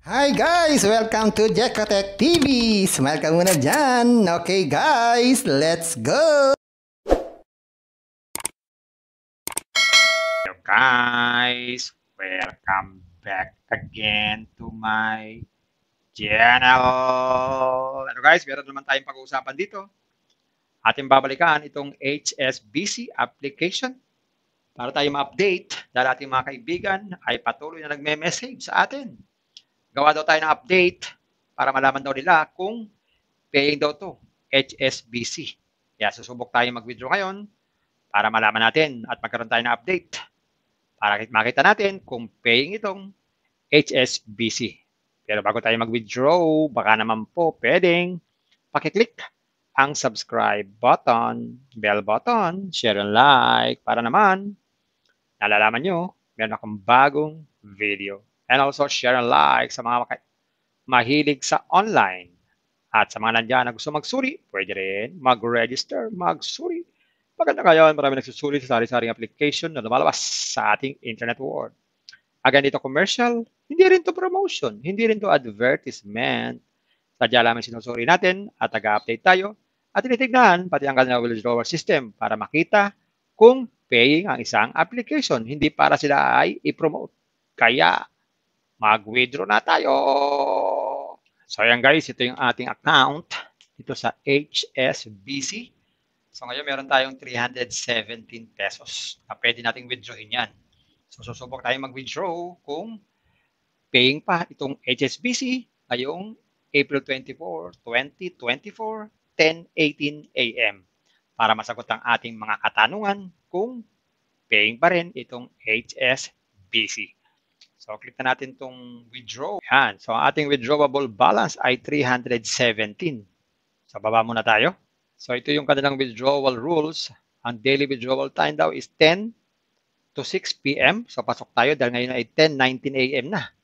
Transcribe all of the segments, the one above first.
Hi guys! Welcome to Jekotech TV! Smile ka muna dyan! Okay guys, let's go! Hello guys! Welcome back again to my channel! Ano guys, meron naman tayong pag-uusapan dito. Ating babalikan itong HSBC application para tayo ma-update dahil ating mga kaibigan ay patuloy na nagme-message sa atin. Gawa daw tayo ng update para malaman daw nila kung paying daw to HSBC. Kaya susubok tayo mag-withdraw ngayon para malaman natin at magkaroon tayo ng update para makita natin kung paying itong HSBC. Pero bago tayo mag-withdraw, baka naman po pwedeng pakiclick ang subscribe button, bell button, share and like para naman nalalaman nyo meron akong bagong video. And also share and like sa mga mahilig sa online. At sa mga nandiyan na gusto magsuri, pwede rin mag-register, magsuri. Maganda ngayon, marami nagsusuri sa sari-saring application na lumalabas sa ating internet world. Again, dito commercial, hindi rin to promotion, hindi rin to advertisement. Sadya lamang sinusuri natin at taga-update tayo at tinitignan pati ang kanilang withdrawal system para makita kung paying ang isang application, hindi para sila ay i-promote. Kaya, mag-withdraw na tayo! So ayan guys, ito yung ating account dito sa HSBC. So ngayon meron tayong 317 pesos na pwede nating withdrawin yan. So susubok tayong mag-withdraw kung paying pa itong HSBC ngayong April 24, 2024, 10:18 a.m. para masagot ang ating mga katanungan kung paying pa rin itong HSBC. So, click na natin itong withdraw. Yan. So, ang ating withdrawable balance ay 317. So, baba muna tayo. So, ito yung kanilang withdrawal rules. Ang daily withdrawal time daw is 10 to 6 p.m. So, pasok tayo dahil ngayon ay 10:19 a.m. na.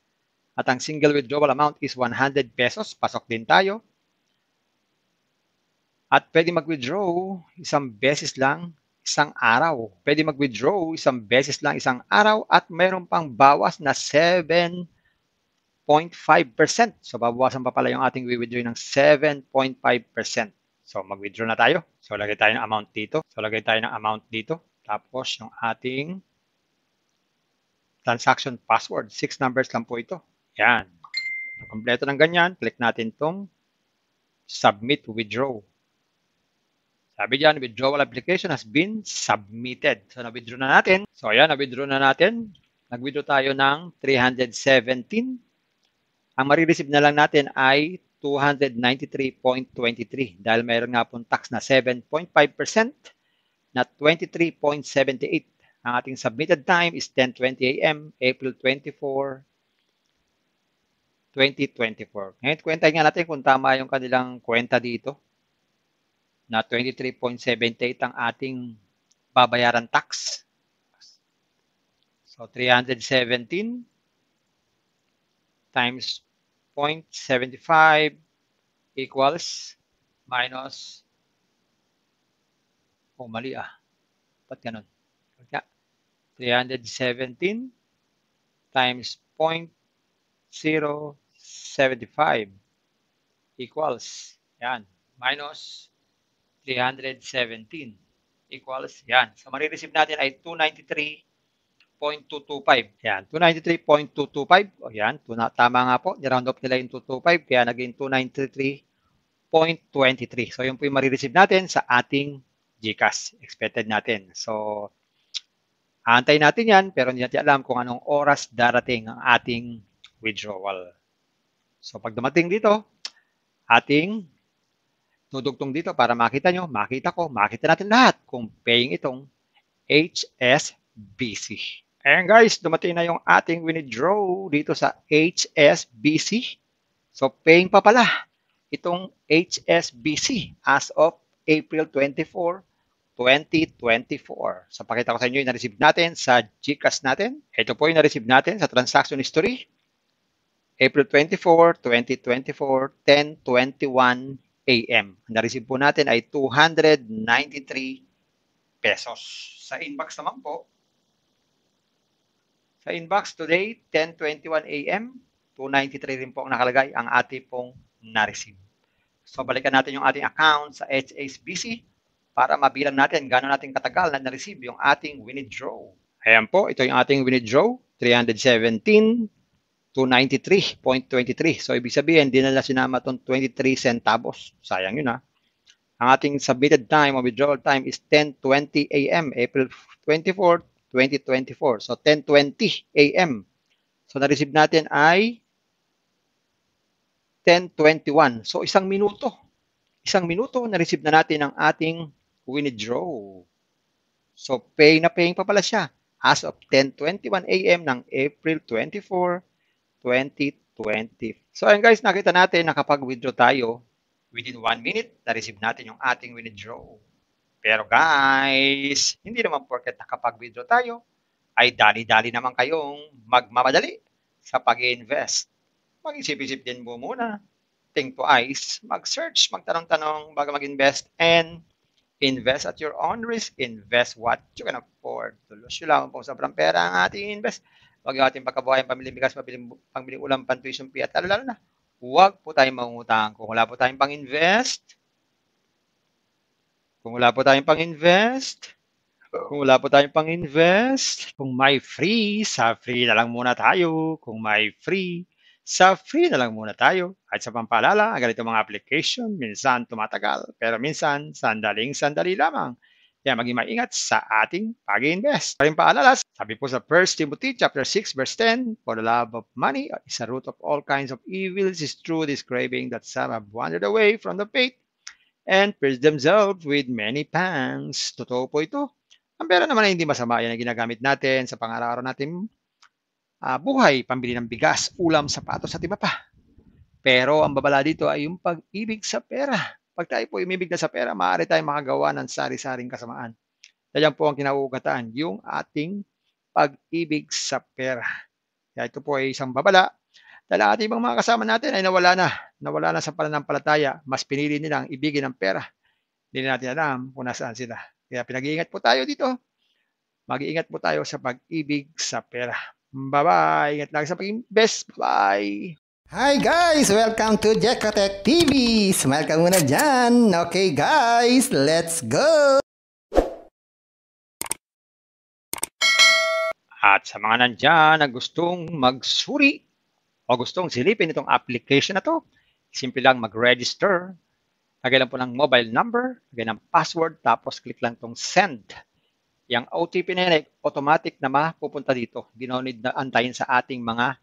At ang single withdrawal amount is 100 pesos. Pasok din tayo. At pwede mag-withdraw isang beses lang isang araw. Pwede mag-withdraw isang beses lang isang araw at mayroon pang bawas na 7.5%. So, babawasan pa pala yung ating withdraw ng 7.5%. So, mag-withdraw na tayo. So, lagay tayo ng amount dito. Tapos, yung ating transaction password. 6 numbers lang po ito. Yan. Kompleto ng ganyan, click natin itong submit withdraw. Sabi dyan, withdrawal application has been submitted. So, na-withdraw na natin. So, ayan, na-withdraw na natin. Nag-withdraw tayo ng 317. Ang marireceive na lang natin ay 293.23 dahil mayroon nga pong tax na 7.5% na 23.78. Ang ating submitted time is 10:20 a.m. April 24, 2024. Ngayon, kwentahin nga natin kung tama yung kanilang kwenta dito na 23.78 ang ating babayaran tax. So, 317 times 0.75 equals minus, mali ba't ganun? 317 times 0.075 equals, yan, minus 317 equals, yan. So, marireceive natin ay 293.225. Yan, 293.225. O yan, tama nga po. Niround off nila yung 225, kaya naging 293.23. So, yun po yung marireceive natin sa ating GCash. Expected natin. So, aantay natin yan, pero hindi natin alam kung anong oras darating ang ating withdrawal. So, pag dumating dito, ating dudugtong dito para makita nyo, makita ko, makita natin lahat kung paying itong HSBC. Ayan guys, dumating na yung ating withdraw dito sa HSBC. So, paying pa pala itong HSBC as of April 24, 2024. So, pakita ko sa inyo yung na-receive natin sa GCash natin. Ito po yung na-receive natin sa transaction history. April 24, 2024, 10:21 a.m. Na-receive po natin ay 293 pesos. Sa inbox naman po, sa inbox today, 10:21 a.m., 293 rin po ang nakalagay ang ating pong na-receive. So balikan natin yung ating account sa HSBC para mabilang natin gano'n natin katagal na na-receive yung ating withdraw. Ayan po, ito yung ating withdraw, 317,293.23. So ibig sabihin, di nila sinama itong 23 centavos. Sayang yun ha. Ang ating submitted time o withdrawal time is 10:20 a.m. April 24, 2024. So 10:20 a.m. So na-receive natin ay 10:21. So isang minuto na-receive na natin ang ating withdraw. So paying pa pala siya as of 10:21 a.m. ng April 24, 2020. So ayun guys, nakita natin na kapag withdraw tayo, within 1 minute, na-receive natin yung ating withdraw. Pero guys, hindi naman porket nakapag-withdraw tayo, ay dali-dali naman kayong magmamadali sa pag-invest. Mag-isip-isip din mo muna. Think twice, mag-search, magtanong-tanong bago mag-invest, and invest at your own risk. Invest what you can afford. Tulos yun lang kung sobrang pera ang ating invest. Huwag yung ating pagkabuhayan, pamili bigas, pambili ulam, pan-tuition fee, at lalo na, huwag po tayong mangutang. Kung wala po tayong pang-invest, kung may free, sa free na lang muna tayo. At sa pampaalala, ang ganito mga application, minsan tumatagal, pero minsan sandaling-sandali lamang. Kaya maging maingat sa ating pag-invest. Paring paalala, sabi po sa 1 Timothy chapter 6 verse 10, for the love of money is a root of all kinds of evils, is true this craving that some have wandered away from the faith and pierced themselves with many pangs. Totoo po ito. Ang pera naman ay hindi masama. Yan ang ginagamit natin sa pang-araw-araw natin buhay, pambili ng bigas, ulam, sapatos at iba pa. Pero ang babala dito ay yung pag-ibig sa pera. Pag tayo po umibig na sa pera, maaari tayong makagawa ng sari-saring kasamaan. Yan po ang kinauugataan, yung ating pag-ibig sa pera. Kaya ito po ay isang babala. Dahil ang ating ibang mga kasama natin ay nawala na sa pananampalataya. Mas pinili nilang ibigin ang pera. Hindi natin alam kung nasaan sila. Kaya pinag-iingat po tayo dito. Mag-iingat po tayo sa pag-ibig sa pera. Bye-bye. Ingat lagi sa pag-invest. Bye. Hi guys! Welcome to Jekotech TV! Smile ka muna dyan! Okay guys, let's go! At sa mga nandyan na gustong magsuri o gustong silipin itong application na to, simple lang mag-register. Lagay lang po ng mobile number, lagay ng password, tapos click lang itong send. Yung OTP na yan, automatic na mapupunta dito. Di na need na antayin sa ating mga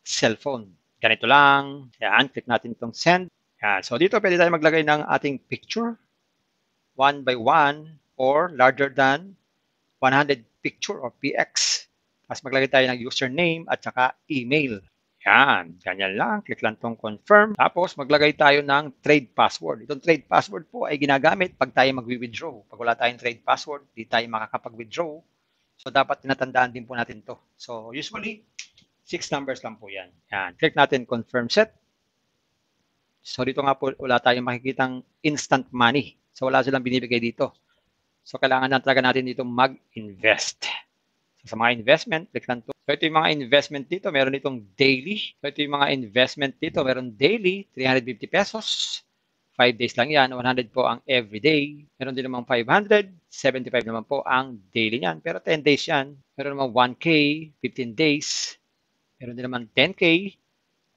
cellphone. Ganito lang. Yan, click natin itong send. Yan. So dito pwede tayo maglagay ng ating picture. 1 by 1 or larger than 100 picture or PX. Tapos maglagay tayo ng username at saka email. Yan. Ganyan lang. Click lang itong confirm. Tapos maglagay tayo ng trade password. Itong trade password po ay ginagamit pag tayo mag-withdraw. Pag wala tayong trade password, di tayo makakapag-withdraw. So dapat tinatandaan din po natin to. So usually, 6 numbers lang po yan. Yan. Click natin confirm set. So dito nga po wala tayong makikitang instant money. So wala silang binibigay dito. So kailangan na talaga natin dito mag-invest. So sa mga investment, click lang to. So ito yung mga investment dito. Meron itong daily. So ito yung mga investment dito. Meron daily, 350 pesos. 5 days lang yan. 100 po ang everyday. Meron din namang 500. 75 naman po ang daily niyan. Pero 10 days yan. Meron namang 1K, 15 days. Meron din naman 10K,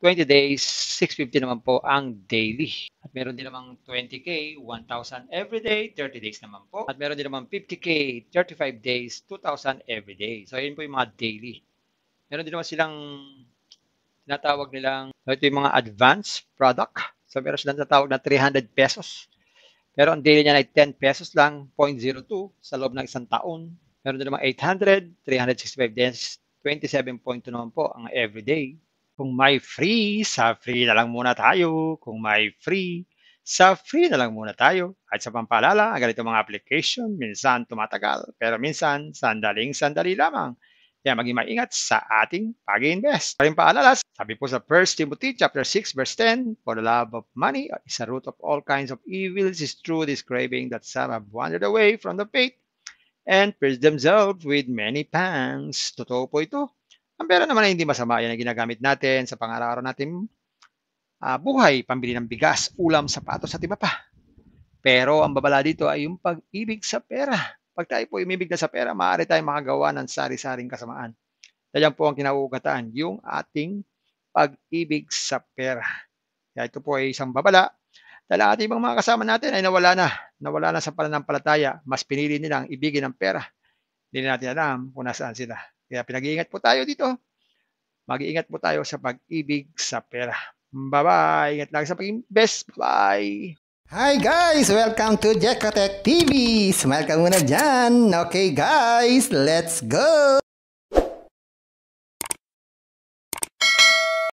20 days, 650 naman po ang daily. At meron din naman 20K, 1,000 everyday, 30 days naman po. At meron din naman 50K, 35 days, 2,000 everyday. So, yun po yung mga daily. Meron din naman silang tinatawag nilang, ito yung mga advanced product. So, meron silang tinatawag na 300 pesos. Pero ang daily niya ay 10 pesos lang, 0.02 sa loob ng isang taon. Meron din naman 800, 365 days, 27.2 naman po ang everyday. Kung may free, sa free na lang muna tayo. At sa pampaalala, ang ganito mga application, minsan tumatagal, pero minsan sandaling-sandali lamang. Kaya maging maingat sa ating pag-invest. Paring paalala, sabi po sa 1 Timothy chapter 6 verse 10, for the love of money is a root of all kinds of evils, is true this craving that some have wandered away from the faith and pierced themselves with many pangs. Totoo po ito. Ang pera naman ay hindi masama, yan ang ginagamit natin sa pang-araw-araw nating buhay, pambili ng bigas, ulam, sapatos at iba pa. Pero ang babala dito ay yung pag-ibig sa pera. Pag tayo po umibig na sa pera, maaari tayong makagawa ng sari-saring kasamaan. Yan po ang kinauugatan, yung ating pag-ibig sa pera. Kaya ito po ay isang babala dahil ang ating ibang mga kasama natin ay nawala na sa pananampalataya. Mas pinili nilang ibigin ang pera. Hindi natin alam kung nasaan sila. Kaya pinag-iingat po tayo dito. Mag-iingat po tayo sa pag-ibig sa pera. Bye-bye. Ingat lagi sa pag-invest. Bye. Hi guys! Welcome to Jekotech TV! Smile ka muna dyan! Okay guys, let's go!